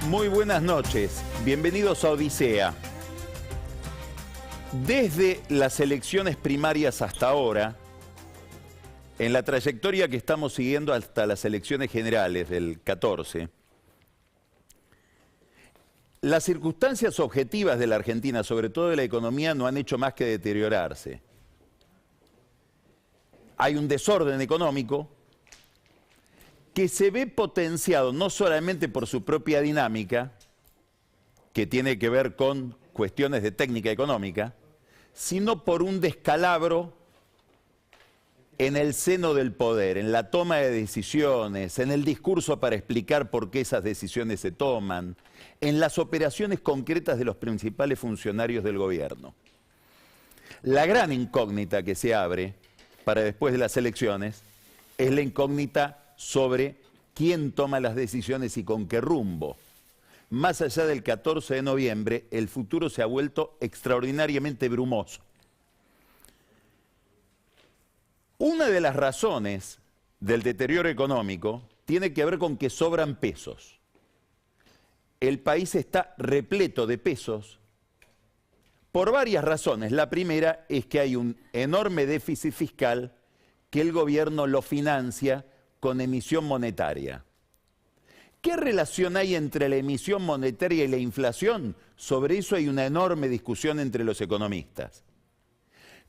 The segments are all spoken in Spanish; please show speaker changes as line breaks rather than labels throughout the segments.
Muy buenas noches, bienvenidos a Odisea. Desde las elecciones primarias hasta ahora, en la trayectoria que estamos siguiendo hasta las elecciones generales del 14, las circunstancias objetivas de la Argentina, sobre todo de la economía, no han hecho más que deteriorarse. Hay un desorden económico que se ve potenciado no solamente por su propia dinámica, que tiene que ver con cuestiones de técnica económica, sino por un descalabro en el seno del poder, en la toma de decisiones, en el discurso para explicar por qué esas decisiones se toman, en las operaciones concretas de los principales funcionarios del gobierno. La gran incógnita que se abre para después de las elecciones es la incógnita sobre quién toma las decisiones y con qué rumbo. Más allá del 14 de noviembre, el futuro se ha vuelto extraordinariamente brumoso. Una de las razones del deterioro económico tiene que ver con que sobran pesos. El país está repleto de pesos por varias razones. La primera es que hay un enorme déficit fiscal que el gobierno lo financia con emisión monetaria. ¿Qué relación hay entre la emisión monetaria y la inflación? Sobre eso hay una enorme discusión entre los economistas.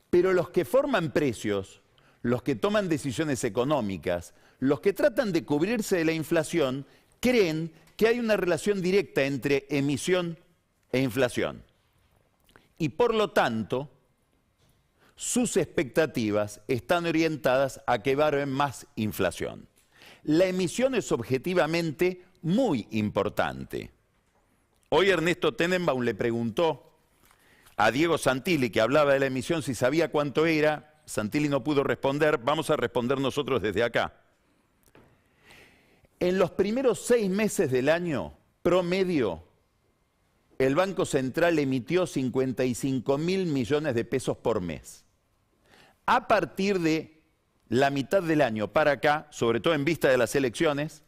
Pero los que forman precios, los que toman decisiones económicas, los que tratan de cubrirse de la inflación, creen que hay una relación directa entre emisión e inflación. Y por lo tanto, sus expectativas están orientadas a que va a haber más inflación. La emisión es objetivamente muy importante. Hoy Ernesto Tenenbaum le preguntó a Diego Santilli, que hablaba de la emisión, si sabía cuánto era. Santilli no pudo responder, vamos a responder nosotros desde acá. En los primeros 6 meses del año, promedio, el Banco Central emitió 55.000 millones de pesos por mes. A partir de la mitad del año para acá, sobre todo en vista de las elecciones,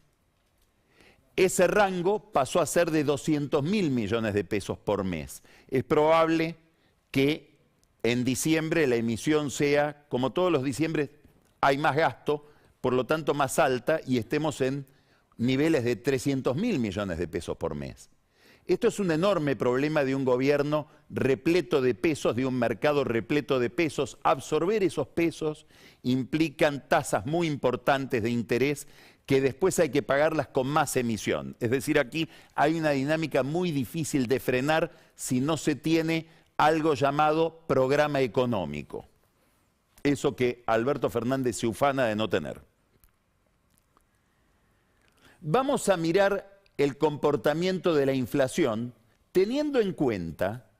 ese rango pasó a ser de 200.000 millones de pesos por mes. Es probable que en diciembre la emisión sea, como todos los diciembres, hay más gasto, por lo tanto más alta, y estemos en niveles de 300.000 millones de pesos por mes. Esto es un enorme problema de un gobierno repleto de pesos, de un mercado repleto de pesos. Absorber esos pesos implican tasas muy importantes de interés que después hay que pagarlas con más emisión. Es decir, aquí hay una dinámica muy difícil de frenar si no se tiene algo llamado programa económico. Eso que Alberto Fernández se ufana de no tener. Vamos a mirar el comportamiento de la inflación, teniendo en cuenta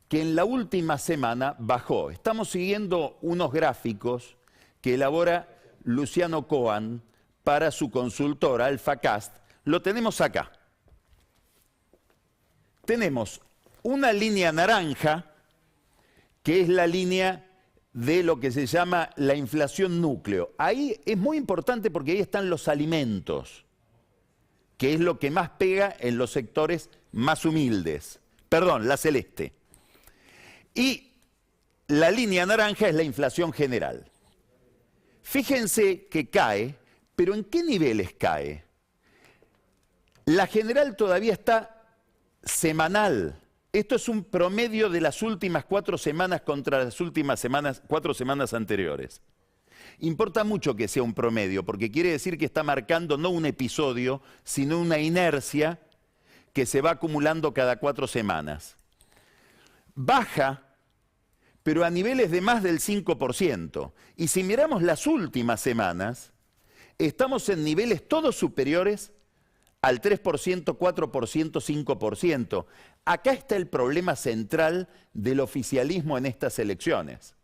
que en la última semana bajó. Estamos siguiendo unos gráficos que elabora Luciano Coan para su consultora AlphaCast. Lo tenemos acá. Tenemos una línea naranja, que es la línea de lo que se llama la inflación núcleo. Ahí es muy importante porque ahí están los alimentos, que es lo que más pega en los sectores más humildes. Perdón, la celeste. Y la línea naranja es la inflación general. Fíjense que cae, pero ¿en qué niveles cae? La general todavía está semanal. Esto es un promedio de las últimas 4 semanas contra las últimas 4 semanas anteriores. Importa mucho que sea un promedio, porque quiere decir que está marcando no un episodio, sino una inercia que se va acumulando cada 4 semanas. Baja, pero a niveles de más del 5%. Y si miramos las últimas semanas, estamos en niveles todos superiores al 3%, 4%, 5%. Acá está el problema central del oficialismo en estas elecciones.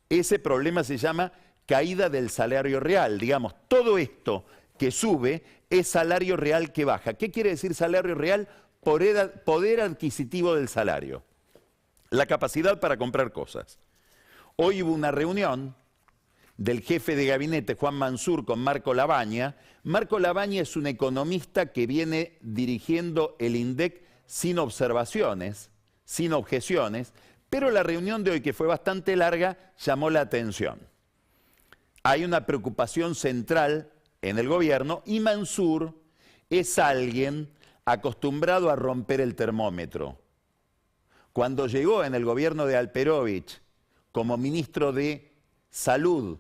Ese problema se llama caída del salario real. Digamos, todo esto que sube es salario real que baja. ¿Qué quiere decir salario real? Poder adquisitivo del salario. La capacidad para comprar cosas. Hoy hubo una reunión del jefe de gabinete Juan Mansur con Marco Lavagna. Marco Lavagna es un economista que viene dirigiendo el INDEC sin observaciones, sin objeciones, pero la reunión de hoy, que fue bastante larga, llamó la atención. Hay una preocupación central en el gobierno y Mansur es alguien acostumbrado a romper el termómetro. Cuando llegó en el gobierno de Alperovich como ministro de Salud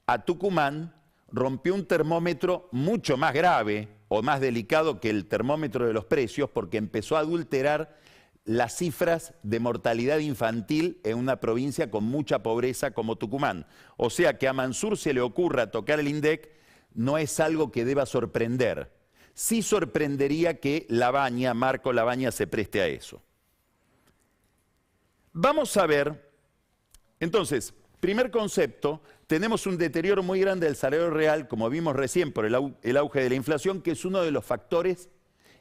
a Tucumán, rompió un termómetro mucho más grave o más delicado que el termómetro de los precios, porque empezó a adulterar las cifras de mortalidad infantil en una provincia con mucha pobreza como Tucumán. O sea, que a Mansur se le ocurra tocar el INDEC no es algo que deba sorprender. Sí sorprendería que Lavagna, Marco Lavagna, se preste a eso. Vamos a ver, entonces, primer concepto, tenemos un deterioro muy grande del salario real, como vimos recién por el auge de la inflación, que es uno de los factores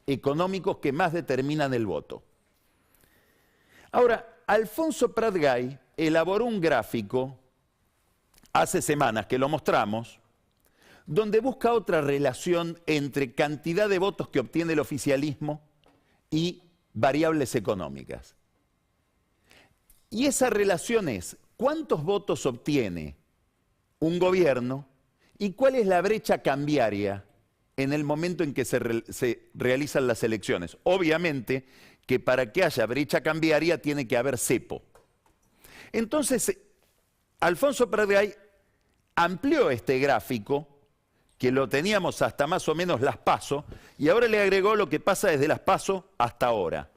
económicos que más determinan el voto. Ahora, Alfonso Prat-Gay elaboró un gráfico hace semanas que lo mostramos, donde busca otra relación entre cantidad de votos que obtiene el oficialismo y variables económicas. Y esa relación es cuántos votos obtiene un gobierno y cuál es la brecha cambiaria en el momento en que se realizan las elecciones. Obviamente que para que haya brecha cambiaria tiene que haber cepo. Entonces, Alfonso Prat-Gay amplió este gráfico, que lo teníamos hasta más o menos las PASO, y ahora le agregó lo que pasa desde las PASO hasta ahora.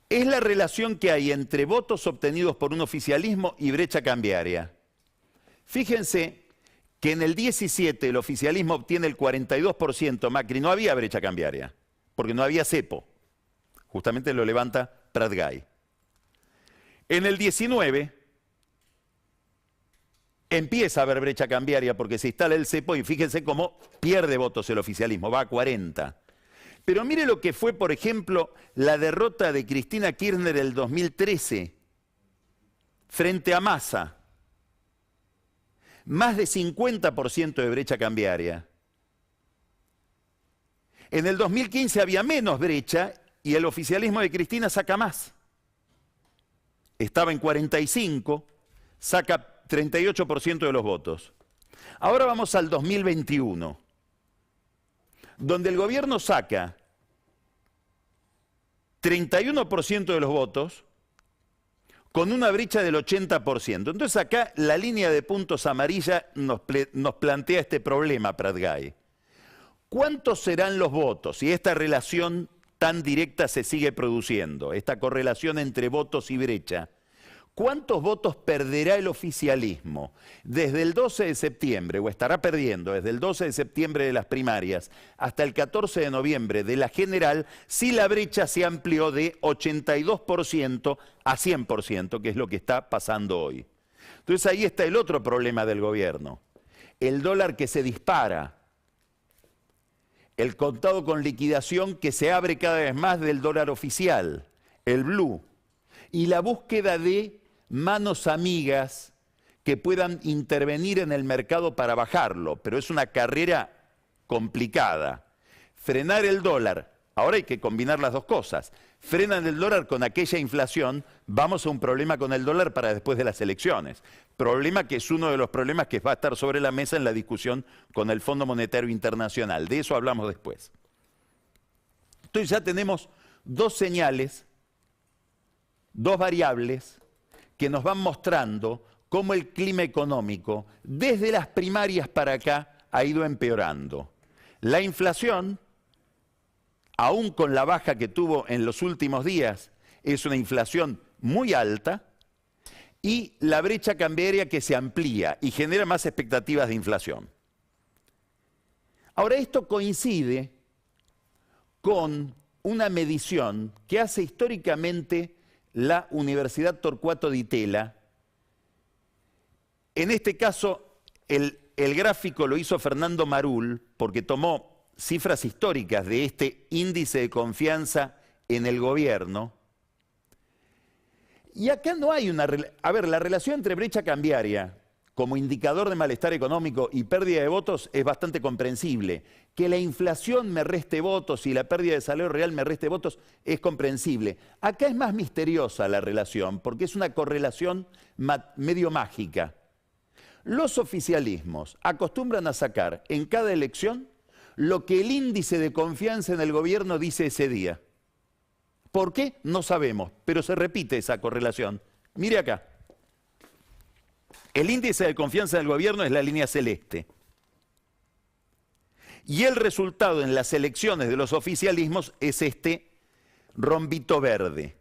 Es la relación que hay entre votos obtenidos por un oficialismo y brecha cambiaria. Fíjense que en el 17 el oficialismo obtiene el 42%, Macri, no había brecha cambiaria, porque no había cepo. Justamente lo levanta Prat-Gay. En el 19 empieza a haber brecha cambiaria porque se instala el cepo y fíjense cómo pierde votos el oficialismo, va a 40. Pero mire lo que fue, por ejemplo, la derrota de Cristina Kirchner el 2013 frente a Massa. Más de 50% de brecha cambiaria. En el 2015 había menos brecha y el oficialismo de Cristina saca más. Estaba en 45, saca 38% de los votos. Ahora vamos al 2021. Donde el gobierno saca 31% de los votos con una brecha del 80%. Entonces acá la línea de puntos amarilla nos plantea este problema, Prat-Gay. ¿Cuántos serán los votos si esta relación tan directa se sigue produciendo, esta correlación entre votos y brecha? ¿Cuántos votos perderá el oficialismo desde el 12 de septiembre, o estará perdiendo desde el 12 de septiembre de las primarias hasta el 14 de noviembre de la general, si la brecha se amplió de 82% a 100%, que es lo que está pasando hoy? Entonces ahí está el otro problema del gobierno. El dólar que se dispara, el contado con liquidación que se abre cada vez más del dólar oficial, el blue, y la búsqueda de manos amigas que puedan intervenir en el mercado para bajarlo, pero es una carrera complicada. Frenar el dólar, ahora hay que combinar las dos cosas. Frenan el dólar con aquella inflación, vamos a un problema con el dólar para después de las elecciones. Problema que es uno de los problemas que va a estar sobre la mesa en la discusión con el Fondo Monetario Internacional. De eso hablamos después. Entonces ya tenemos dos señales, dos variables que nos van mostrando cómo el clima económico desde las primarias para acá ha ido empeorando. La inflación, aún con la baja que tuvo en los últimos días, es una inflación muy alta, y la brecha cambiaria que se amplía y genera más expectativas de inflación. Ahora, esto coincide con una medición que hace históricamente la Universidad Torcuato Di Tella. En este caso, el gráfico lo hizo Fernando Marul, porque tomó cifras históricas de este índice de confianza en el gobierno, Y acá no hay una... A ver, la relación entre brecha cambiaria como indicador de malestar económico y pérdida de votos es bastante comprensible. Que la inflación me reste votos y la pérdida de salario real me reste votos es comprensible. Acá es más misteriosa la relación porque es una correlación medio mágica. Los oficialismos acostumbran a sacar en cada elección lo que el índice de confianza en el gobierno dice ese día. ¿Por qué? No sabemos, pero se repite esa correlación. Mire acá. El índice de confianza del gobierno es la línea celeste. Y el resultado en las elecciones de los oficialismos es este rombito verde.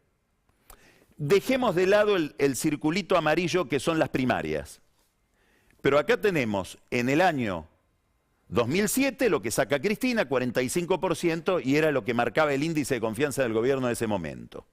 Dejemos de lado el circulito amarillo que son las primarias. Pero acá tenemos en el año 2007 lo que saca Cristina, 45%, y era lo que marcaba el índice de confianza del gobierno en ese momento.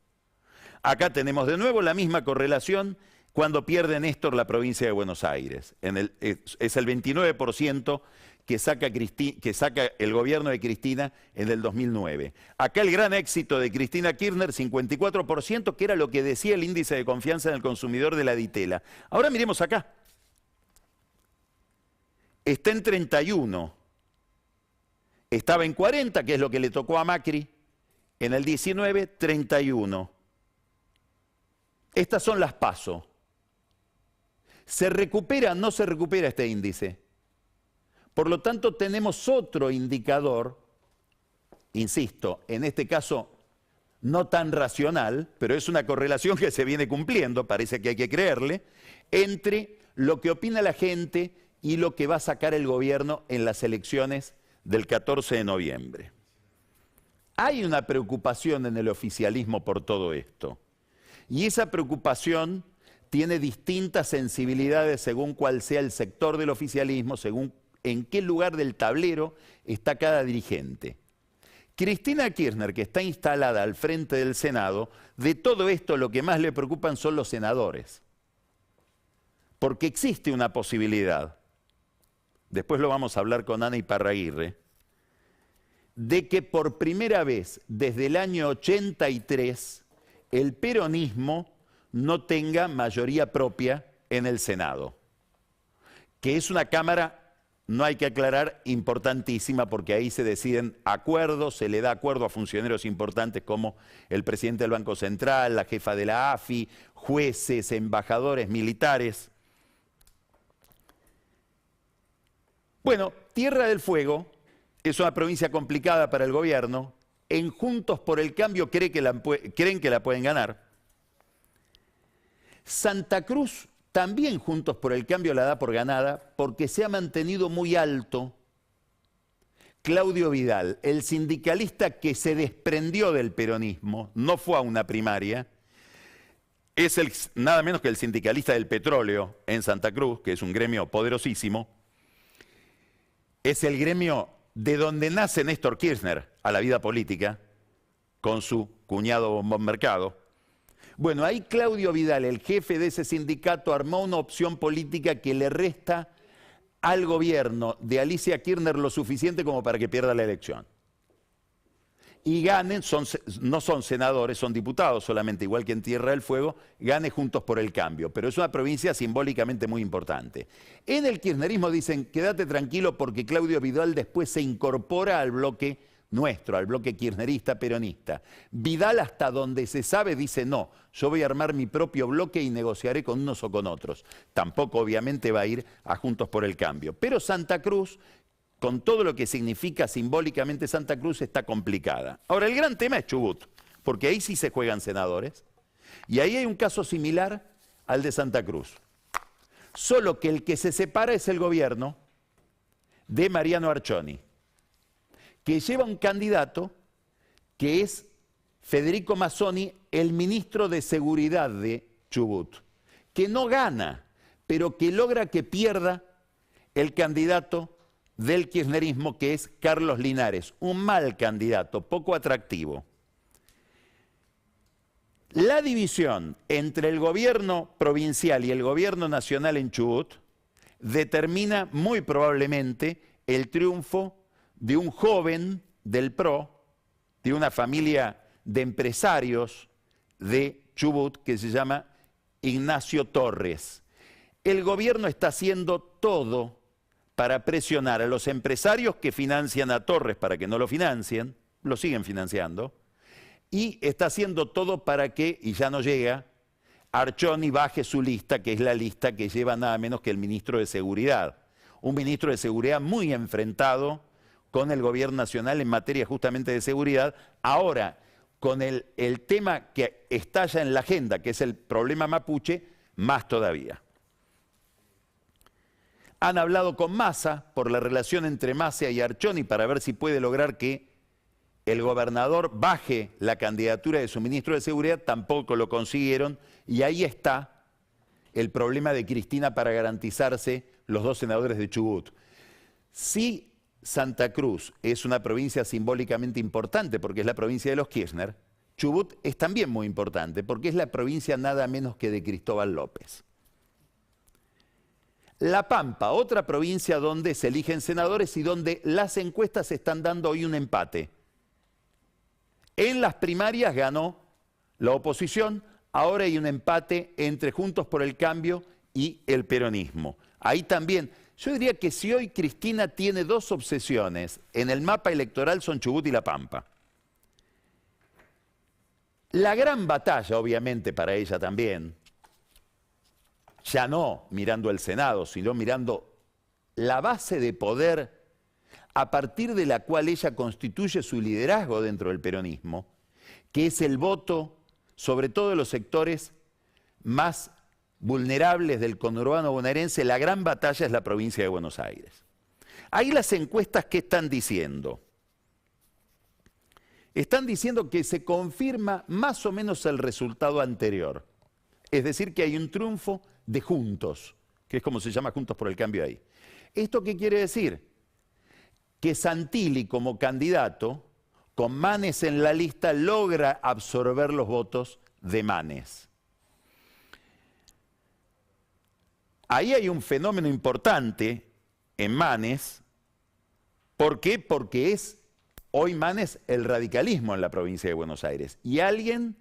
Acá tenemos de nuevo la misma correlación cuando pierde Néstor la provincia de Buenos Aires. Es el 29% que saca el gobierno de Cristina en el 2009. Acá el gran éxito de Cristina Kirchner, 54%, que era lo que decía el índice de confianza en el consumidor de la Ditela. Ahora miremos acá. Está en 31. Estaba en 40, que es lo que le tocó a Macri. En el 19, 31. Estas son las PASO. ¿Se recupera o no se recupera este índice? Por lo tanto, tenemos otro indicador, insisto, en este caso no tan racional, pero es una correlación que se viene cumpliendo, parece que hay que creerle, entre lo que opina la gente y lo que va a sacar el gobierno en las elecciones del 14 de noviembre. Hay una preocupación en el oficialismo por todo esto, y esa preocupación tiene distintas sensibilidades según cuál sea el sector del oficialismo, según en qué lugar del tablero está cada dirigente. Cristina Kirchner, que está instalada al frente del Senado, de todo esto lo que más le preocupan son los senadores. Porque existe una posibilidad, después lo vamos a hablar con Ana Iparraguirre, de que por primera vez desde el año 83 el peronismo no tenga mayoría propia en el Senado, que es una Cámara, no hay que aclarar, importantísima, porque ahí se deciden acuerdos, se le da acuerdo a funcionarios importantes como el presidente del Banco Central, la jefa de la AFI, jueces, embajadores, militares. Bueno, Tierra del Fuego es una provincia complicada para el gobierno. En Juntos por el Cambio creen que la pueden ganar. Santa Cruz también Juntos por el Cambio la da por ganada porque se ha mantenido muy alto Claudio Vidal, el sindicalista que se desprendió del peronismo, no fue a una primaria, es nada menos que el sindicalista del petróleo en Santa Cruz, que es un gremio poderosísimo, es el gremio de donde nace Néstor Kirchner a la vida política, con su cuñado Bombón Mercado. Bueno, ahí Claudio Vidal, el jefe de ese sindicato, armó una opción política que le resta al gobierno de Alicia Kirchner lo suficiente como para que pierda la elección. Y ganen, no son senadores, son diputados solamente, igual que en Tierra del Fuego, gane Juntos por el Cambio. Pero es una provincia simbólicamente muy importante. En el kirchnerismo dicen, quédate tranquilo porque Claudio Vidal después se incorpora al bloque nuestro, al bloque kirchnerista peronista. Vidal, hasta donde se sabe, dice no, yo voy a armar mi propio bloque y negociaré con unos o con otros. Tampoco obviamente va a ir a Juntos por el Cambio. Pero Santa Cruz, con todo lo que significa simbólicamente Santa Cruz, está complicada. Ahora, el gran tema es Chubut, porque ahí sí se juegan senadores, y ahí hay un caso similar al de Santa Cruz. Solo que el que se separa es el gobierno de Mariano Arcioni, que lleva un candidato que es Federico Mazzoni, el ministro de Seguridad de Chubut, que no gana, pero que logra que pierda el candidato del kirchnerismo, que es Carlos Linares, un mal candidato, poco atractivo. La división entre el gobierno provincial y el gobierno nacional en Chubut determina muy probablemente el triunfo de un joven del PRO, de una familia de empresarios de Chubut, que se llama Ignacio Torres. El gobierno está haciendo todo para presionar a los empresarios que financian a Torres para que no lo financien, lo siguen financiando, y está haciendo todo para que, y ya no llega, Archoni baje su lista, que es la lista que lleva nada menos que el ministro de Seguridad. Un ministro de Seguridad muy enfrentado con el gobierno nacional en materia justamente de seguridad. Ahora, con el tema que estalla en la agenda, que es el problema mapuche, más todavía. Han hablado con Massa por la relación entre Massa y Archoni para ver si puede lograr que el gobernador baje la candidatura de su ministro de Seguridad, tampoco lo consiguieron, y ahí está el problema de Cristina para garantizarse los 2 senadores de Chubut. Si Santa Cruz es una provincia simbólicamente importante porque es la provincia de los Kirchner, Chubut es también muy importante porque es la provincia nada menos que de Cristóbal López. La Pampa, otra provincia donde se eligen senadores y donde las encuestas están dando hoy un empate. En las primarias ganó la oposición, ahora hay un empate entre Juntos por el Cambio y el peronismo. Ahí también, yo diría que si hoy Cristina tiene 2 obsesiones en el mapa electoral son Chubut y La Pampa. La gran batalla, obviamente, para ella también, ya no mirando el Senado, sino mirando la base de poder a partir de la cual ella constituye su liderazgo dentro del peronismo, que es el voto, sobre todo de los sectores más vulnerables del conurbano bonaerense. La gran batalla es la provincia de Buenos Aires. Ahí las encuestas, ¿qué están diciendo? Están diciendo que se confirma más o menos el resultado anterior. Es decir, que hay un triunfo de Juntos, que es como se llama Juntos por el Cambio ahí. ¿Esto qué quiere decir? Que Santilli como candidato, con Manes en la lista, logra absorber los votos de Manes. Ahí hay un fenómeno importante en Manes. ¿Por qué? Porque es hoy Manes el radicalismo en la provincia de Buenos Aires. Y alguien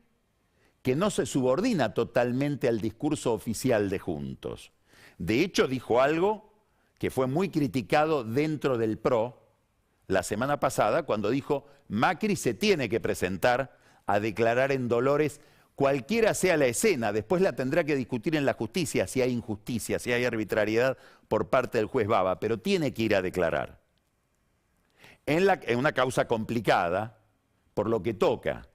que no se subordina totalmente al discurso oficial de Juntos. De hecho, dijo algo que fue muy criticado dentro del PRO la semana pasada, cuando dijo: Macri se tiene que presentar a declarar en Dolores, cualquiera sea la escena, después la tendrá que discutir en la justicia si hay injusticia, si hay arbitrariedad por parte del juez Baba, pero tiene que ir a declarar. En una causa complicada, por lo que toca.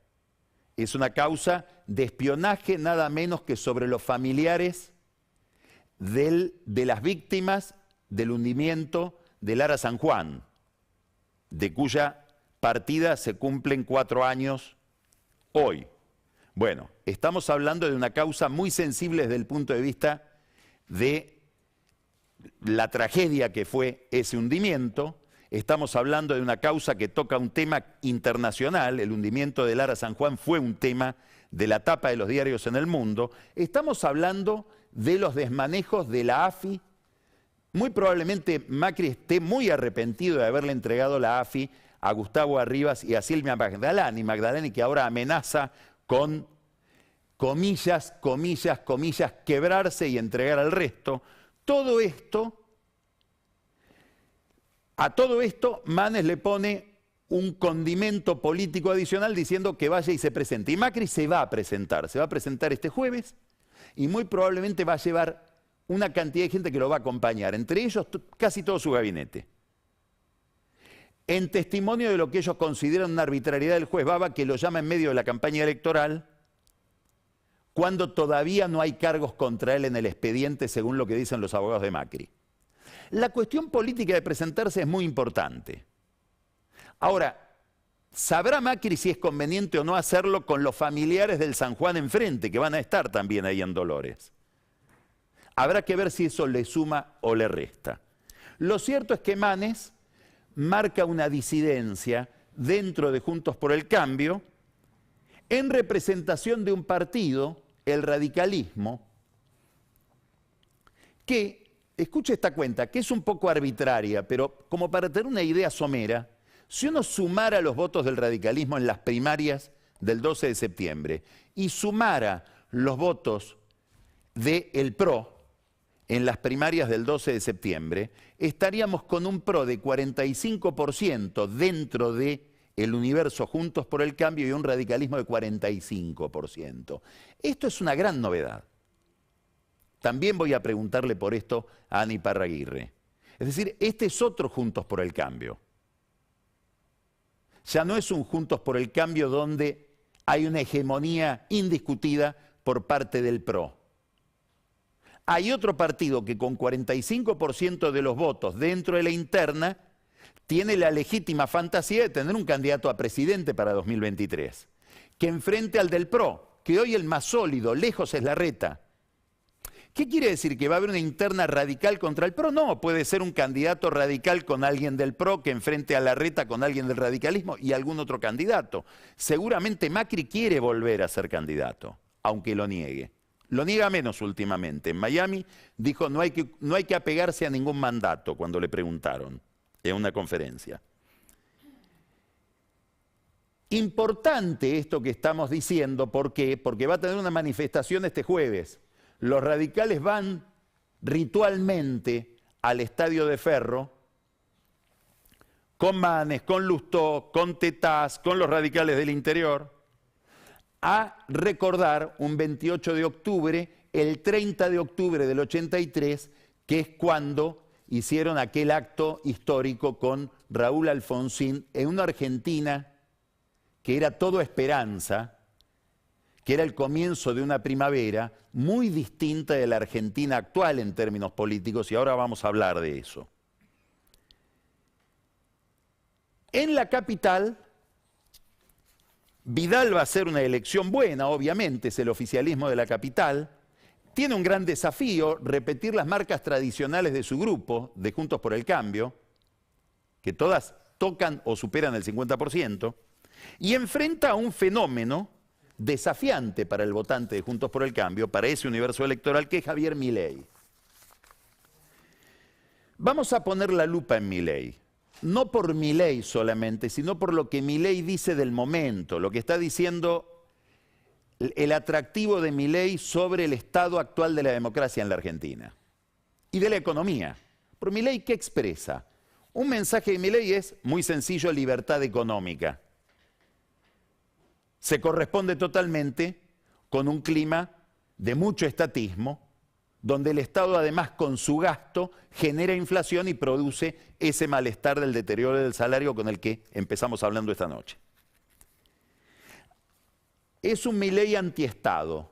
Es una causa de espionaje nada menos que sobre los familiares de las víctimas del hundimiento del Ara San Juan, de cuya partida se cumplen 4 años hoy. Bueno, estamos hablando de una causa muy sensible desde el punto de vista de la tragedia que fue ese hundimiento. Estamos hablando de una causa que toca un tema internacional. El hundimiento del Ara San Juan fue un tema de la tapa de los diarios en el mundo. Estamos hablando de los desmanejos de la AFI. Muy probablemente Macri esté muy arrepentido de haberle entregado la AFI a Gustavo Arribas y a Silvia Magdaleni, que ahora amenaza con, comillas, comillas, comillas, quebrarse y entregar al resto. A todo esto, Manes le pone un condimento político adicional diciendo que vaya y se presente. Y Macri se va a presentar este jueves y muy probablemente va a llevar una cantidad de gente que lo va a acompañar, entre ellos casi todo su gabinete. En testimonio de lo que ellos consideran una arbitrariedad del juez Baba, que lo llama en medio de la campaña electoral, cuando todavía no hay cargos contra él en el expediente, según lo que dicen los abogados de Macri. La cuestión política de presentarse es muy importante. Ahora, ¿sabrá Macri si es conveniente o no hacerlo con los familiares del San Juan enfrente, que van a estar también ahí en Dolores? Habrá que ver si eso le suma o le resta. Lo cierto es que Manes marca una disidencia dentro de Juntos por el Cambio en representación de un partido, el radicalismo, que, escuche esta cuenta, que es un poco arbitraria, pero como para tener una idea somera, si uno sumara los votos del radicalismo en las primarias del 12 de septiembre y sumara los votos del PRO en las primarias del 12 de septiembre, estaríamos con un PRO de 45% dentro del universo Juntos por el Cambio y un radicalismo de 45%. Esto es una gran novedad. También voy a preguntarle por esto a Ana Iparraguirre. Es decir, este es otro Juntos por el Cambio. Ya no es un Juntos por el Cambio donde hay una hegemonía indiscutida por parte del PRO. Hay otro partido que con 45% de los votos dentro de la interna tiene la legítima fantasía de tener un candidato a presidente para 2023, que enfrente al del PRO, que hoy el más sólido, lejos es Larreta. ¿Qué quiere decir? ¿Que va a haber una interna radical contra el PRO? No, puede ser un candidato radical con alguien del PRO que enfrente a Larreta con alguien del radicalismo y algún otro candidato. Seguramente Macri quiere volver a ser candidato, aunque lo niegue. Lo niega menos últimamente. En Miami dijo no hay que apegarse a ningún mandato cuando le preguntaron en una conferencia. Importante esto que estamos diciendo, ¿por qué? Porque va a tener una manifestación este jueves. Los radicales van ritualmente al Estadio de Ferro con Manes, con Lustó, con Tetaz, con los radicales del interior, a recordar un 28 de octubre, el 30 de octubre del 83, que es cuando hicieron aquel acto histórico con Raúl Alfonsín en una Argentina que era todo esperanza, que era el comienzo de una primavera muy distinta de la Argentina actual en términos políticos, y ahora vamos a hablar de eso. En la capital, Vidal va a hacer una elección buena, obviamente, es el oficialismo de la capital. Tiene un gran desafío, repetir las marcas tradicionales de su grupo, de Juntos por el Cambio, que todas tocan o superan el 50%, y enfrenta a un fenómeno desafiante para el votante de Juntos por el Cambio, para ese universo electoral, que es Javier Milei. Vamos a poner la lupa en Milei. No por Milei solamente, sino por lo que Milei dice del momento, lo que está diciendo el atractivo de Milei sobre el estado actual de la democracia en la Argentina y de la economía. Por Milei, ¿qué expresa? Un mensaje de Milei es muy sencillo: libertad económica. Se corresponde totalmente con un clima de mucho estatismo, donde el Estado además con su gasto genera inflación y produce ese malestar del deterioro del salario con el que empezamos hablando esta noche. Es un Milei antiestado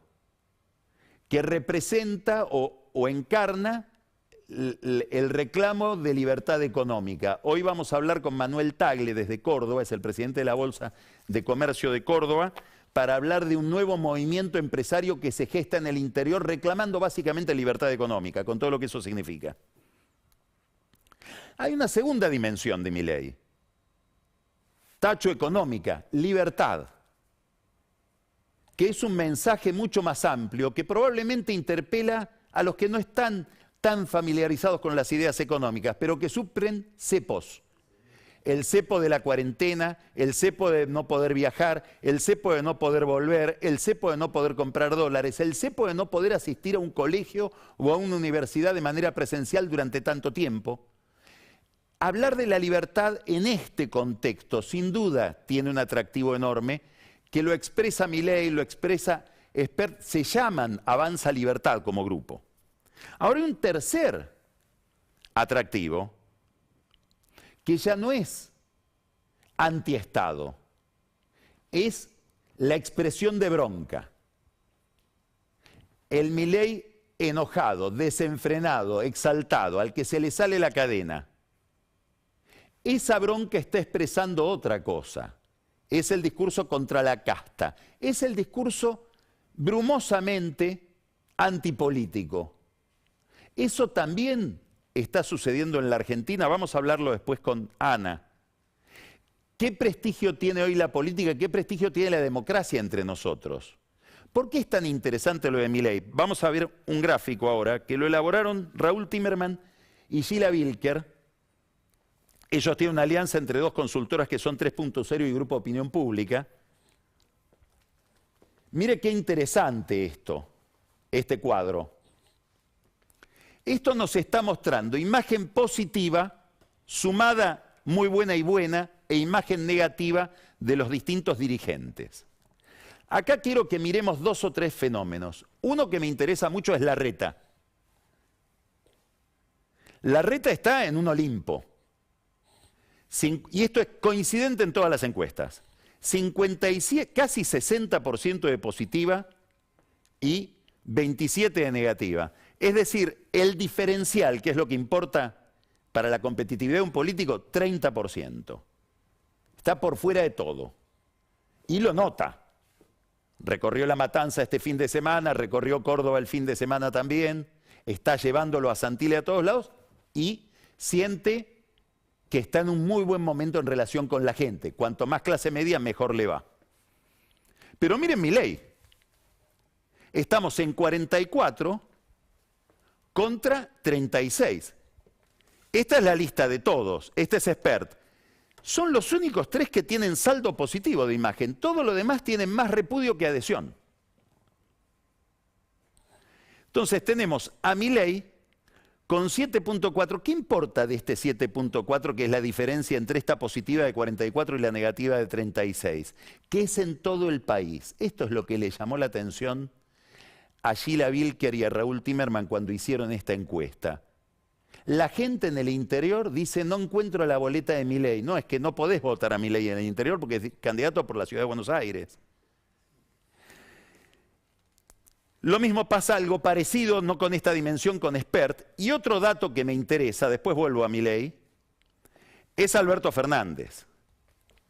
que representa o encarna el reclamo de libertad económica. Hoy vamos a hablar con Manuel Tagle desde Córdoba, es el presidente de la Bolsa de Comercio de Córdoba, para hablar de un nuevo movimiento empresario que se gesta en el interior reclamando básicamente libertad económica, con todo lo que eso significa. Hay una segunda dimensión de Milei. Tacho económica, libertad, que es un mensaje mucho más amplio que probablemente interpela a los que no están tan familiarizados con las ideas económicas, pero que suplen cepos. El cepo de la cuarentena, el cepo de no poder viajar, el cepo de no poder volver, el cepo de no poder comprar dólares, el cepo de no poder asistir a un colegio o a una universidad de manera presencial durante tanto tiempo. Hablar de la libertad en este contexto, sin duda, tiene un atractivo enorme, que lo expresa Milei, lo expresa, se llaman Avanza Libertad como grupo. Ahora hay un tercer atractivo, que ya no es antiestado, es la expresión de bronca. El Milei enojado, desenfrenado, exaltado, al que se le sale la cadena. Esa bronca está expresando otra cosa. Es el discurso contra la casta. Es el discurso brumosamente antipolítico. Eso también está sucediendo en la Argentina. Vamos a hablarlo después con Ana. ¿Qué prestigio tiene hoy la política? ¿Qué prestigio tiene la democracia entre nosotros? ¿Por qué es tan interesante lo de Milei? Vamos a ver un gráfico ahora que lo elaboraron Raúl Timerman y Sheila Wilker. Ellos tienen una alianza entre dos consultoras que son 3.0 y Grupo Opinión Pública. Mire qué interesante este cuadro. Esto nos está mostrando imagen positiva, sumada muy buena y buena, e imagen negativa de los distintos dirigentes. Acá quiero que miremos 2 o 3 fenómenos. Uno que me interesa mucho es Larreta. Larreta está en un Olimpo. Y esto es coincidente en todas las encuestas. 57, casi 60% de positiva y 27% de negativa. Es decir, el diferencial, que es lo que importa para la competitividad de un político, 30%. Está por fuera de todo. Y lo nota. Recorrió La Matanza este fin de semana, recorrió Córdoba el fin de semana también, está llevándolo a Santilli a todos lados y siente que está en un muy buen momento en relación con la gente. Cuanto más clase media, mejor le va. Pero miren Milei. Estamos en 44 contra 36. Esta es la lista de todos. Este es Expert. Son los únicos 3 que tienen saldo positivo de imagen. Todo lo demás tienen más repudio que adhesión. Entonces tenemos a Milei con 7.4. ¿Qué importa de este 7.4, que es la diferencia entre esta positiva de 44 y la negativa de 36? Que es en todo el país. Esto es lo que le llamó la atención a Gila Vilker y a Raúl Timerman cuando hicieron esta encuesta. La gente en el interior dice, no encuentro la boleta de Milei. No, es que no podés votar a Milei en el interior porque es candidato por la ciudad de Buenos Aires. Lo mismo pasa, algo parecido, no con esta dimensión, con Expert. Y otro dato que me interesa, después vuelvo a Milei, es Alberto Fernández.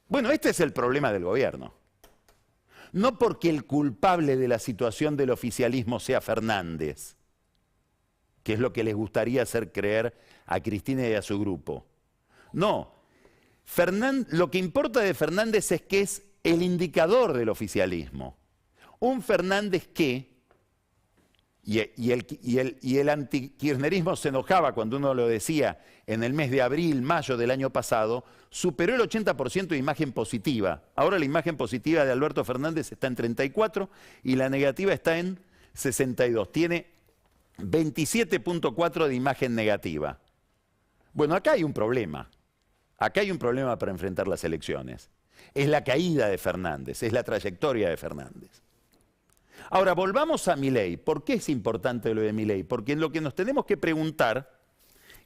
Bueno, este es el problema del gobierno. No porque el culpable de la situación del oficialismo sea Fernández, que es lo que les gustaría hacer creer a Cristina y a su grupo. No, lo que importa de Fernández es que es el indicador del oficialismo. Un Fernández que, y el antikirchnerismo se enojaba cuando uno lo decía en el mes de abril, mayo del año pasado, superó el 80% de imagen positiva. Ahora la imagen positiva de Alberto Fernández está en 34 y la negativa está en 62. Tiene 27.4 de imagen negativa. Bueno, acá hay un problema. Acá hay un problema para enfrentar las elecciones. Es la caída de Fernández, es la trayectoria de Fernández. Ahora, volvamos a Milei. ¿Por qué es importante lo de Milei? Porque en lo que nos tenemos que preguntar,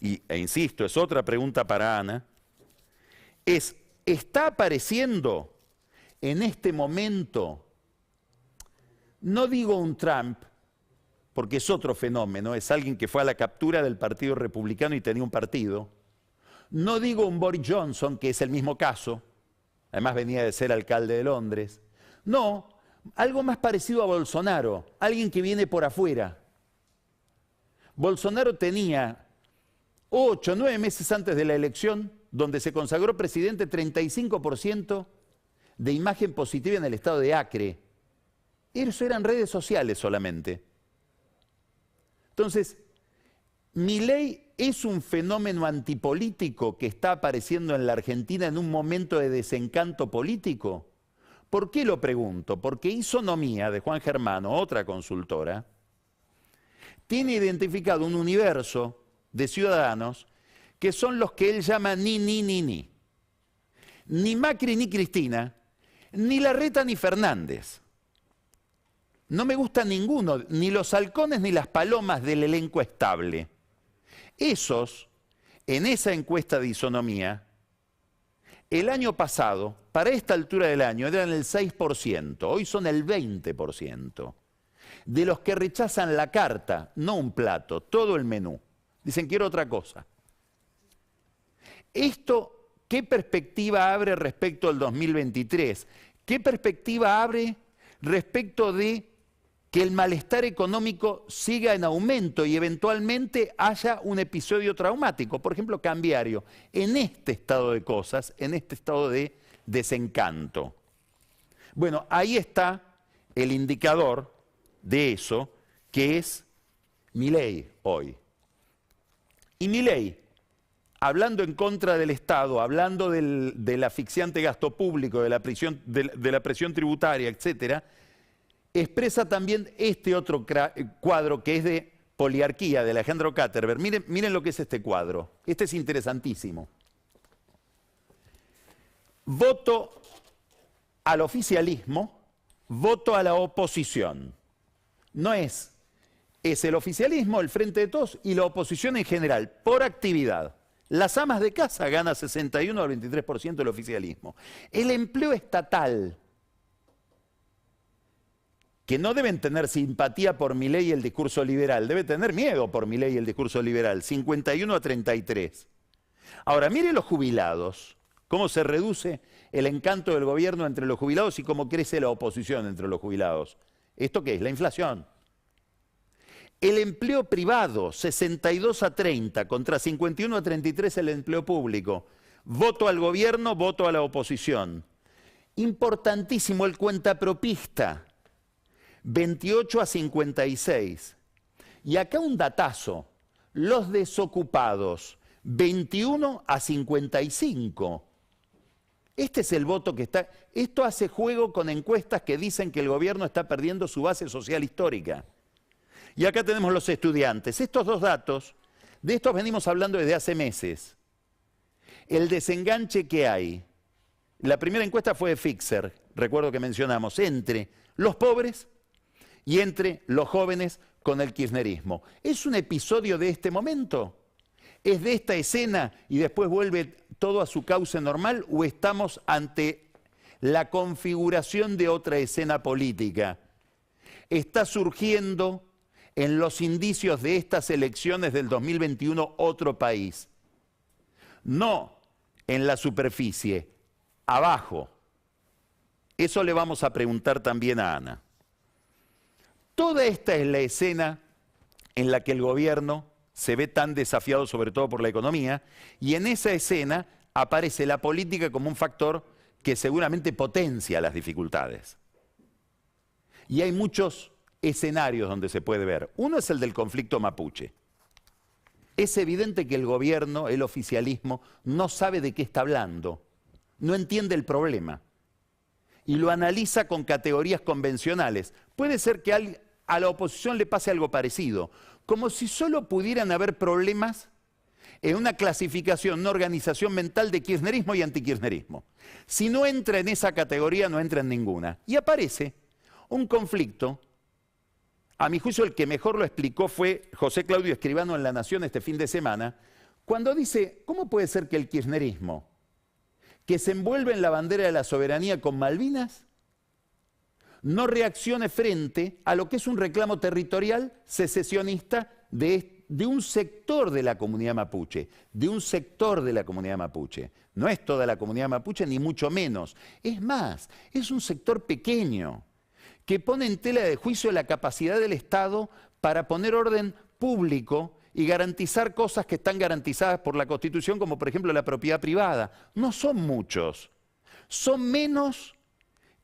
e insisto, es otra pregunta para Ana, ¿está apareciendo en este momento, no digo un Trump, porque es otro fenómeno, es alguien que fue a la captura del Partido Republicano y tenía un partido, no digo un Boris Johnson, que es el mismo caso, además venía de ser alcalde de Londres, no, algo más parecido a Bolsonaro, alguien que viene por afuera. Bolsonaro tenía 8 o 9 meses antes de la elección, donde se consagró presidente, 35% de imagen positiva en el estado de Acre. Eso eran redes sociales solamente. Entonces, Milei es un fenómeno antipolítico que está apareciendo en la Argentina en un momento de desencanto político. ¿Por qué lo pregunto? Porque Isonomía, de Juan Germano, otra consultora, tiene identificado un universo de ciudadanos que son los que él llama ni. Ni Macri ni Cristina, ni Larreta ni Fernández. No me gusta ninguno, ni los halcones ni las palomas del elenco estable. Esos, en esa encuesta de Isonomía, el año pasado, para esta altura del año, eran el 6%, hoy son el 20%. De los que rechazan la carta, no un plato, todo el menú. Dicen, quiero otra cosa. Esto, ¿qué perspectiva abre respecto al 2023? ¿Qué perspectiva abre respecto de que el malestar económico siga en aumento y eventualmente haya un episodio traumático, por ejemplo, cambiario, en este estado de cosas, en este estado de desencanto? Bueno, ahí está el indicador de eso, que es Milei hoy. Y Milei, hablando en contra del Estado, hablando del asfixiante gasto público, de la presión tributaria, etcétera, expresa también este otro cuadro que es de Poliarquía, de Alejandro Katterberg. Miren lo que es este cuadro. Este es interesantísimo. Voto al oficialismo, voto a la oposición. No es el oficialismo, el Frente de Todos y la oposición en general, por actividad. Las amas de casa ganan 61 al 23% del oficialismo. El empleo estatal, que no deben tener simpatía por Milei y el discurso liberal, debe tener miedo por Milei y el discurso liberal, 51 a 33. Ahora, mire los jubilados, cómo se reduce el encanto del gobierno entre los jubilados y cómo crece la oposición entre los jubilados. ¿Esto qué es? La inflación. El empleo privado, 62 a 30, contra 51 a 33 el empleo público. Voto al gobierno, voto a la oposición. Importantísimo el cuentapropista, 28 a 56. Y acá un datazo, los desocupados, 21 a 55. Este es el voto que está... Esto hace juego con encuestas que dicen que el gobierno está perdiendo su base social histórica. Y acá tenemos los estudiantes. Estos dos datos, de estos venimos hablando desde hace meses. El desenganche que hay, la primera encuesta fue de Fixer, recuerdo que mencionamos, entre los pobres y entre los jóvenes con el kirchnerismo. ¿Es un episodio de este momento? ¿Es de esta escena y después vuelve todo a su cauce normal o estamos ante la configuración de otra escena política? Está surgiendo en los indicios de estas elecciones del 2021 otro país. No en la superficie, abajo. Eso le vamos a preguntar también a Ana. Toda esta es la escena en la que el gobierno se ve tan desafiado, sobre todo por la economía, y en esa escena aparece la política como un factor que seguramente potencia las dificultades. Y hay muchos escenarios donde se puede ver. Uno es el del conflicto mapuche. Es evidente que el gobierno, el oficialismo, no sabe de qué está hablando, no entiende el problema y lo analiza con categorías convencionales. Puede ser que a la oposición le pase algo parecido, como si solo pudieran haber problemas en una clasificación, una organización mental de kirchnerismo y antikirchnerismo. Si no entra en esa categoría, no entra en ninguna. Y aparece un conflicto. A mi juicio, el que mejor lo explicó fue José Claudio Escribano en La Nación este fin de semana, cuando dice, ¿cómo puede ser que el kirchnerismo, que se envuelve en la bandera de la soberanía con Malvinas, no reaccione frente a lo que es un reclamo territorial secesionista de un sector de la comunidad mapuche, de un sector de la comunidad mapuche? No es toda la comunidad mapuche, ni mucho menos. Es más, es un sector pequeño, que pone en tela de juicio la capacidad del Estado para poner orden público y garantizar cosas que están garantizadas por la Constitución, como por ejemplo la propiedad privada. No son muchos, son menos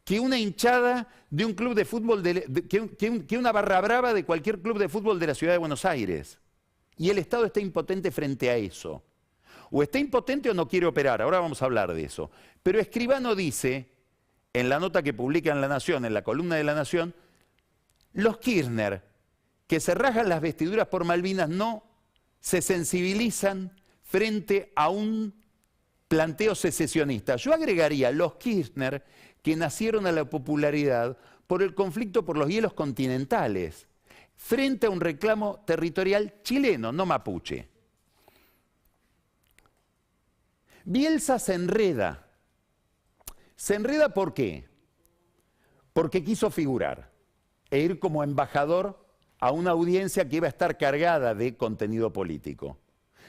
que una hinchada de un club de fútbol, que una barra brava de cualquier club de fútbol de la ciudad de Buenos Aires. Y el Estado está impotente frente a eso. O está impotente o no quiere operar, ahora vamos a hablar de eso. Pero Escribano dice, en la nota que publica en La Nación, en la columna de La Nación, los Kirchner, que se rajan las vestiduras por Malvinas, no se sensibilizan frente a un planteo secesionista. Yo agregaría los Kirchner que nacieron a la popularidad por el conflicto por los hielos continentales, frente a un reclamo territorial chileno, no mapuche. Bielsa se enreda. ¿Se enreda por qué? Porque quiso figurar e ir como embajador a una audiencia que iba a estar cargada de contenido político.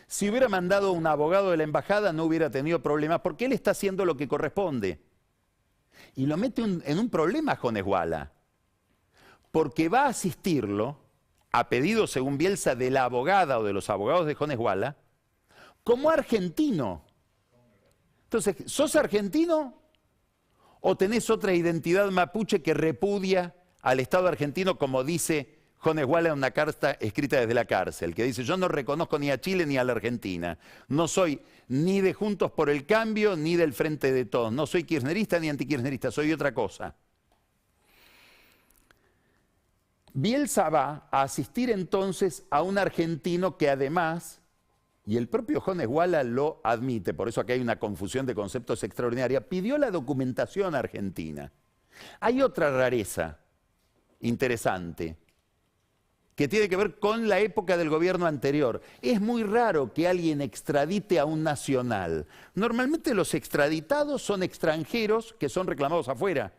Si hubiera mandado un abogado de la embajada no hubiera tenido problemas porque él está haciendo lo que corresponde. Y lo mete en un problema Jones Walla, porque va a asistirlo, a pedido según Bielsa de la abogada o de los abogados de Jones Walla, como argentino. Entonces, ¿sos argentino o tenés otra identidad mapuche que repudia al Estado argentino, como dice Jones Walla en una carta escrita desde la cárcel, que dice, yo no reconozco ni a Chile ni a la Argentina, no soy ni de Juntos por el Cambio ni del Frente de Todos, no soy kirchnerista ni antikirchnerista, soy otra cosa. Bielsa va a asistir entonces a un argentino que además, y el propio Jones Walla lo admite, por eso aquí hay una confusión de conceptos extraordinaria, pidió la documentación argentina. Hay otra rareza interesante que tiene que ver con la época del gobierno anterior. Es muy raro que alguien extradite a un nacional. Normalmente los extraditados son extranjeros que son reclamados afuera.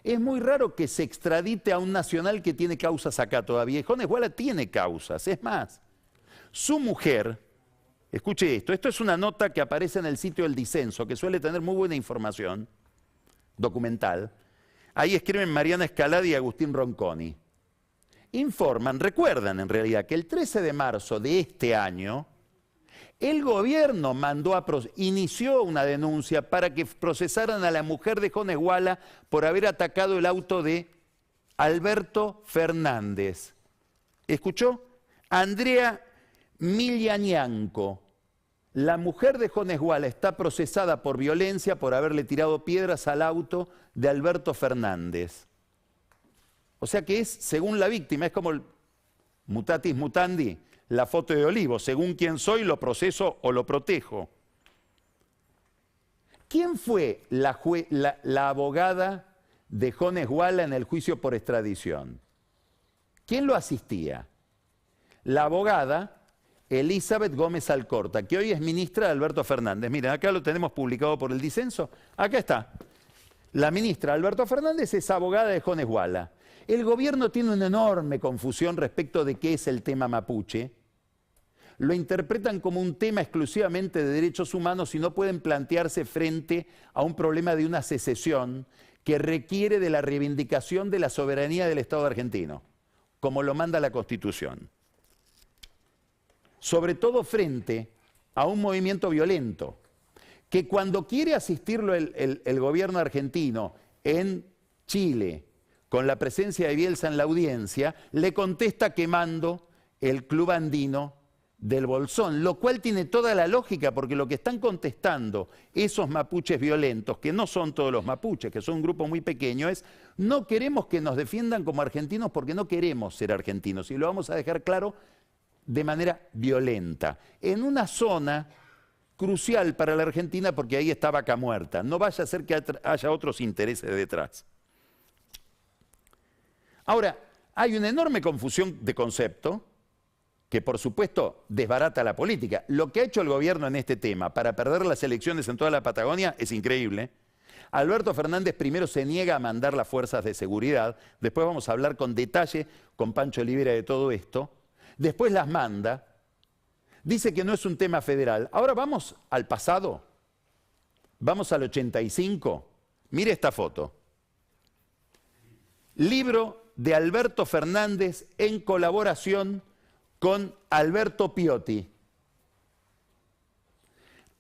Es muy raro que se extradite a un nacional que tiene causas acá todavía. Y Jones Walla tiene causas. Es más, su mujer, escuche esto es una nota que aparece en el sitio del Disenso, que suele tener muy buena información documental. Ahí escriben Mariana Escalada y Agustín Ronconi. Informan, recuerdan en realidad, que el 13 de marzo de este año, el gobierno inició una denuncia para que procesaran a la mujer de Jones Walla por haber atacado el auto de Alberto Fernández. ¿Escuchó? Andrea Miglianianco, la mujer de Jones Walla, está procesada por violencia por haberle tirado piedras al auto de Alberto Fernández. O sea que es, según la víctima, es como el mutatis mutandi, la foto de Olivo, según quién soy, lo proceso o lo protejo. ¿Quién fue la abogada de Jones Walla en el juicio por extradición? ¿Quién lo asistía? La abogada Elizabeth Gómez Alcorta, que hoy es ministra de Alberto Fernández. Miren, acá lo tenemos publicado por el Disenso. Acá está. La ministra Alberto Fernández es abogada de Jones Walla. El gobierno tiene una enorme confusión respecto de qué es el tema mapuche. Lo interpretan como un tema exclusivamente de derechos humanos y no pueden plantearse frente a un problema de una secesión que requiere de la reivindicación de la soberanía del Estado argentino, como lo manda la Constitución. Sobre todo frente a un movimiento violento, que cuando quiere asistirlo el gobierno argentino en Chile, con la presencia de Bielsa en la audiencia, le contesta quemando el club andino del Bolsón, lo cual tiene toda la lógica, porque lo que están contestando esos mapuches violentos, que no son todos los mapuches, que son un grupo muy pequeño, es: no queremos que nos defiendan como argentinos porque no queremos ser argentinos, y lo vamos a dejar claro de manera violenta, en una zona crucial para la Argentina, porque ahí está Vaca Muerta. No vaya a ser que haya otros intereses detrás. Ahora, hay una enorme confusión de concepto que, por supuesto, desbarata la política. Lo que ha hecho el gobierno en este tema para perder las elecciones en toda la Patagonia es increíble. Alberto Fernández primero se niega a mandar las fuerzas de seguridad, después vamos a hablar con detalle con Pancho Olivera de todo esto, después las manda, dice que no es un tema federal. Ahora vamos al pasado, vamos al 85, mire esta foto. Libro de Alberto Fernández en colaboración con Alberto Piotti.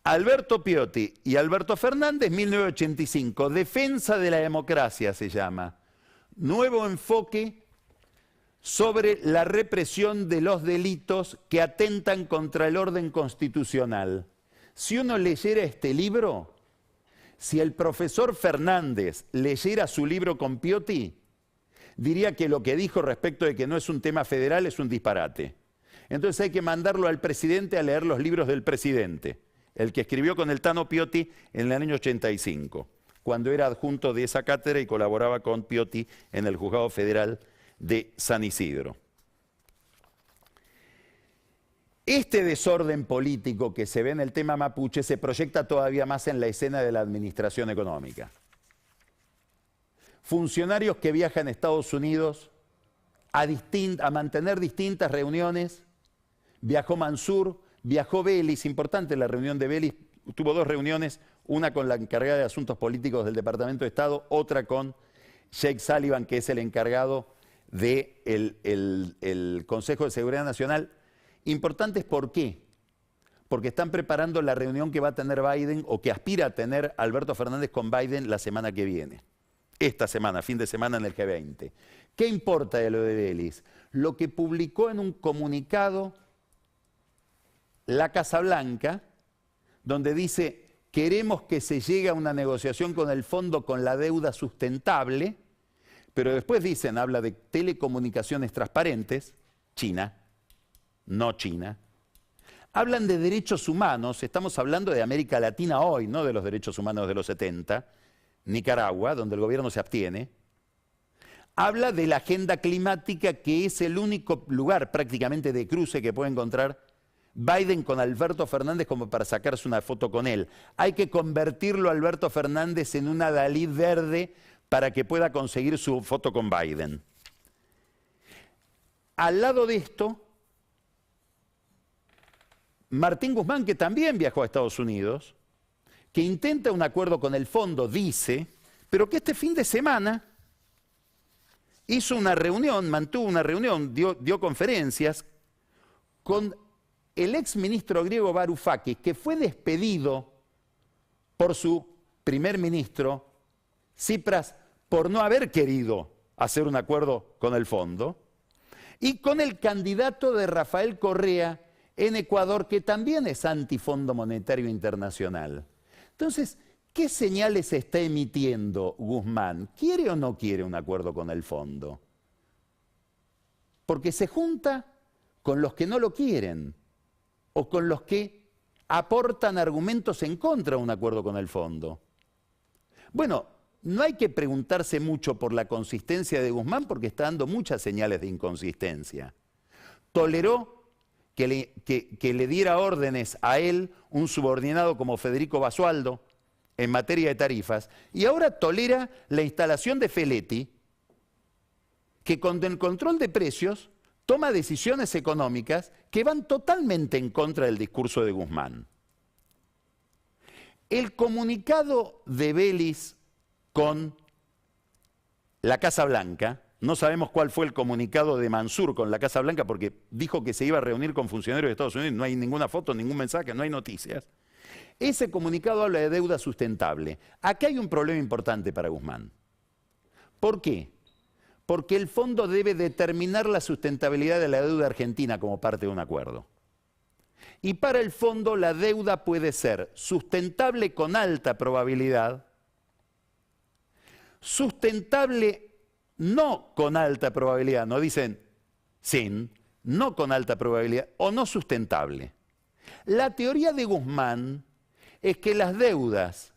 Alberto Piotti y Alberto Fernández, 1985, Defensa de la democracia se llama. Nuevo enfoque sobre la represión de los delitos que atentan contra el orden constitucional. Si uno leyera este libro, si el profesor Fernández leyera su libro con Piotti, diría que lo que dijo respecto de que no es un tema federal es un disparate. Entonces hay que mandarlo al presidente a leer los libros del presidente, el que escribió con el Tano Piotti en el año 85, cuando era adjunto de esa cátedra y colaboraba con Piotti en el Juzgado Federal de San Isidro. Este desorden político que se ve en el tema mapuche se proyecta todavía más en la escena de la administración económica. Funcionarios que viajan a Estados Unidos a mantener distintas reuniones. Viajó Mansur, viajó Vélez, importante la reunión de Vélez, tuvo dos reuniones, una con la encargada de Asuntos Políticos del Departamento de Estado, otra con Jake Sullivan, que es el encargado del Consejo de Seguridad Nacional. Importantes, ¿por qué? Porque están preparando la reunión que va a tener Biden, o que aspira a tener Alberto Fernández con Biden la semana que viene. Esta semana, fin de semana en el G20. ¿Qué importa de lo de Vélez? Lo que publicó en un comunicado la Casa Blanca, donde dice: queremos que se llegue a una negociación con el fondo con la deuda sustentable, pero después dicen, habla de telecomunicaciones transparentes, China, no China. Hablan de derechos humanos, estamos hablando de América Latina hoy, no de los derechos humanos de los 70, Nicaragua, donde el gobierno se abstiene. Habla de la agenda climática, que es el único lugar prácticamente de cruce que puede encontrar Biden con Alberto Fernández como para sacarse una foto con él. Hay que convertirlo a Alberto Fernández en una Dalí verde para que pueda conseguir su foto con Biden. Al lado de esto, Martín Guzmán, que también viajó a Estados Unidos, que intenta un acuerdo con el fondo, dice, pero que este fin de semana hizo una reunión, mantuvo una reunión, dio conferencias con el exministro griego Varoufakis, que fue despedido por su primer ministro, Tsipras, por no haber querido hacer un acuerdo con el fondo, y con el candidato de Rafael Correa en Ecuador, que también es antifondo monetario internacional. Entonces, ¿qué señales está emitiendo Guzmán? ¿Quiere o no quiere un acuerdo con el fondo? Porque se junta con los que no lo quieren o con los que aportan argumentos en contra de un acuerdo con el fondo. Bueno, no hay que preguntarse mucho por la consistencia de Guzmán porque está dando muchas señales de inconsistencia. Toleró que le diera órdenes a él un subordinado como Federico Basualdo en materia de tarifas, y ahora tolera la instalación de Feletti, que con el control de precios toma decisiones económicas que van totalmente en contra del discurso de Guzmán. El comunicado de Vélez con la Casa Blanca, no sabemos cuál fue el comunicado de Mansur con la Casa Blanca porque dijo que se iba a reunir con funcionarios de Estados Unidos, no hay ninguna foto, ningún mensaje, no hay noticias. Ese comunicado habla de deuda sustentable. Aquí hay un problema importante para Guzmán. ¿Por qué? Porque el fondo debe determinar la sustentabilidad de la deuda argentina como parte de un acuerdo. Y para el fondo la deuda puede ser sustentable con alta probabilidad, sustentable no con alta probabilidad, no dicen sin, no con alta probabilidad, o no sustentable. La teoría de Guzmán es que las deudas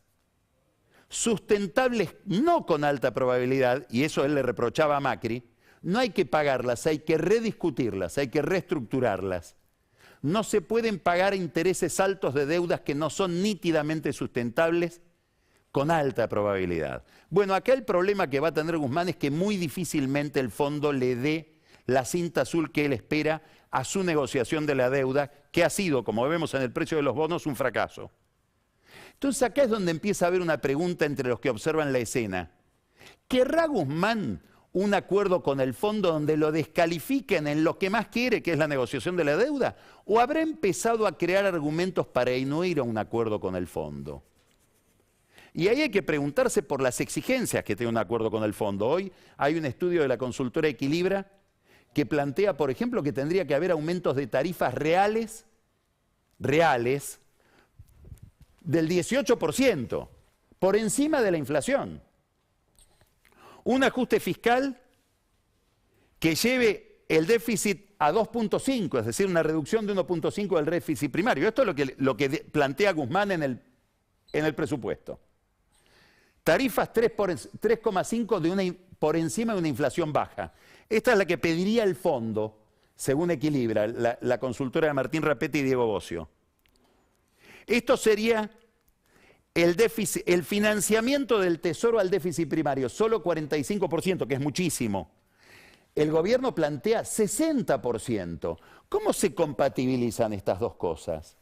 sustentables no con alta probabilidad, y eso él le reprochaba a Macri, no hay que pagarlas, hay que rediscutirlas, hay que reestructurarlas. No se pueden pagar intereses altos de deudas que no son nítidamente sustentables con alta probabilidad. Bueno, acá el problema que va a tener Guzmán es que muy difícilmente el fondo le dé la cinta azul que él espera a su negociación de la deuda, que ha sido, como vemos en el precio de los bonos, un fracaso. Entonces acá es donde empieza a haber una pregunta entre los que observan la escena. ¿Querrá Guzmán un acuerdo con el fondo donde lo descalifiquen en lo que más quiere, que es la negociación de la deuda? ¿O habrá empezado a crear argumentos para no ir a un acuerdo con el fondo? Y ahí hay que preguntarse por las exigencias que tiene un acuerdo con el fondo. Hoy hay un estudio de la consultora Equilibra que plantea, por ejemplo, que tendría que haber aumentos de tarifas reales del 18%, por encima de la inflación. Un ajuste fiscal que lleve el déficit a 2.5, es decir, una reducción de 1.5 del déficit primario. Esto es lo que plantea Guzmán en el presupuesto. Tarifas 3,5 por encima de una inflación baja. Esta es la que pediría el fondo, según Equilibra, la consultora de Martín Rapetti y Diego Bocio. Esto sería el financiamiento del Tesoro al déficit primario, solo 45%, que es muchísimo. El gobierno plantea 60%. ¿Cómo se compatibilizan estas dos cosas?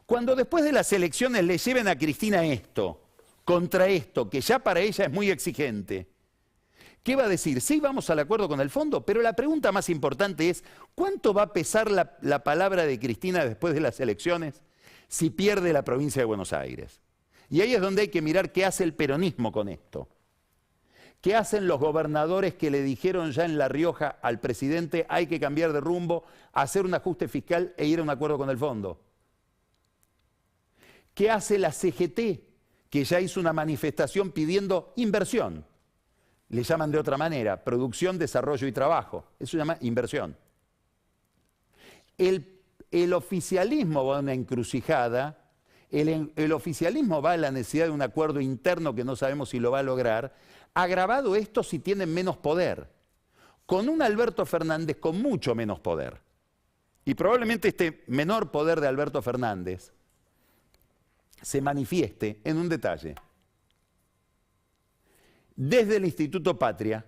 Cuando después de las elecciones le lleven a Cristina esto, contra esto, que ya para ella es muy exigente, ¿qué va a decir? Sí, vamos al acuerdo con el fondo, pero la pregunta más importante es, ¿cuánto va a pesar la palabra de Cristina después de las elecciones si pierde la provincia de Buenos Aires? Y ahí es donde hay que mirar qué hace el peronismo con esto. ¿Qué hacen los gobernadores que le dijeron ya en La Rioja al presidente hay que cambiar de rumbo, hacer un ajuste fiscal e ir a un acuerdo con el fondo? ¿Qué hace la CGT, que ya hizo una manifestación pidiendo inversión? Le llaman de otra manera, producción, desarrollo y trabajo. Eso se llama inversión. El oficialismo va a una encrucijada, el oficialismo va a la necesidad de un acuerdo interno que no sabemos si lo va a lograr, agravado esto si tienen menos poder, con un Alberto Fernández con mucho menos poder. Y probablemente este menor poder de Alberto Fernández se manifieste en un detalle. Desde el Instituto Patria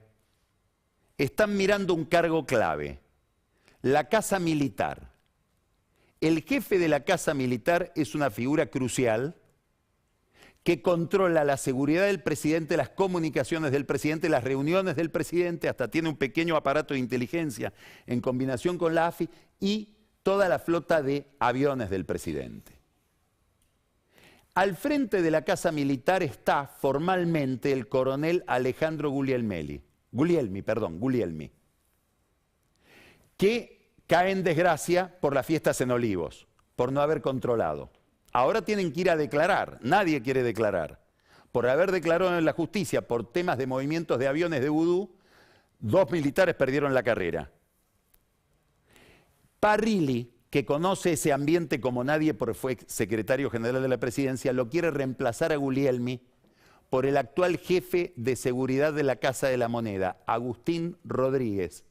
están mirando un cargo clave, la Casa Militar. El jefe de la Casa Militar es una figura crucial que controla la seguridad del presidente, las comunicaciones del presidente, las reuniones del presidente, hasta tiene un pequeño aparato de inteligencia en combinación con la AFI y toda la flota de aviones del presidente. Al frente de la Casa Militar está formalmente el coronel Alejandro Guglielmi, que cae en desgracia por las fiestas en Olivos, por no haber controlado. Ahora tienen que ir a declarar, nadie quiere declarar. Por haber declarado en la justicia por temas de movimientos de aviones de vudú, 2 militares perdieron la carrera. Parrilli, que conoce ese ambiente como nadie porque fue secretario general de la presidencia, lo quiere reemplazar a Guglielmi por el actual jefe de seguridad de la Casa de la Moneda, Agustín Rodríguez.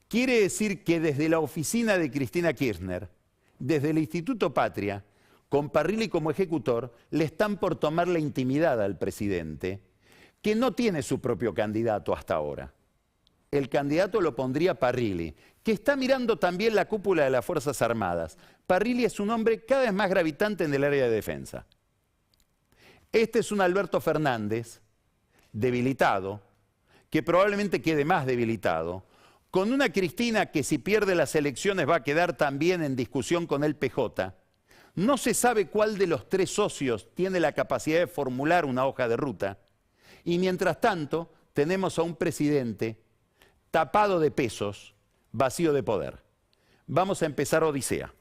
Quiere decir que desde la oficina de Cristina Kirchner, desde el Instituto Patria, con Parrilli como ejecutor, le están por tomar la intimidad al presidente, que no tiene su propio candidato hasta ahora. El candidato lo pondría Parrilli, que está mirando también la cúpula de las Fuerzas Armadas. Parrilli es un hombre cada vez más gravitante en el área de defensa. Este es un Alberto Fernández debilitado, que probablemente quede más debilitado, con una Cristina que si pierde las elecciones va a quedar también en discusión con el PJ. No se sabe cuál de los 3 socios tiene la capacidad de formular una hoja de ruta. Y mientras tanto, tenemos a un presidente tapado de pesos, vacío de poder. Vamos a empezar Odisea.